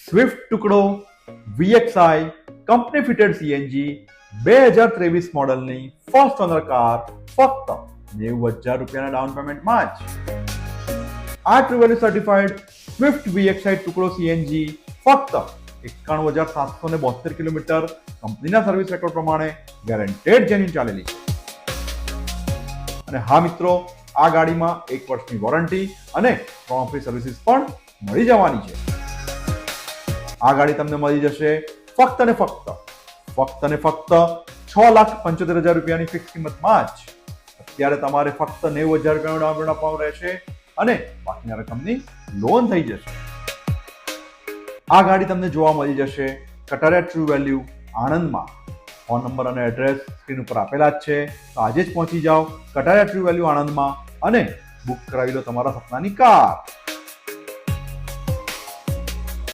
Swift ટુકડો VXI company fitted CNG 2023 મોડલની first honour car ફક્ત 90,000 રૂપિયાના ડાઉન પેમેન્ટમાં જ. આ true value certified Swift VXI ટુકડો CNG ફક્ત 91,772 કિલોમીટર કંપનીના સર્વિસ રેકોર્ડ પ્રમાણે ગેરંટેડ જેન્યુઇન ચાલેલી છે. અને હા મિત્રો, આ ગાડીમાં 1 વર્ષની વોરંટી અને 3 ફ્રી સર્વિસીસ પણ મળી જવાની છે. આ ગાડી તમને મળી જશે ફક્ત અને ફક્ત 6,75,000 રૂપિયાની ફિક્સ કિંમતમાં જ. અત્યારે તમારે ફક્ત 90,000 રૂપિયાનું ડાઉન પેમેન્ટ આપવાનું રહેશે અને બાકીના રકમની લોન થઈ જશે. આ ગાડી તમને જોવા મળી જશે કટારિયા ટ્રુ વેલ્યુ આણંદમાં. ફોન નંબર અને એડ્રેસ સ્ક્રીન ઉપર આપેલા જ છે. તો આજે જ પહોંચી જાઓ કટારિયા ટ્રુ વેલ્યુ આણંદમાં અને બુક કરાવી લો તમારા સપનાની કાર.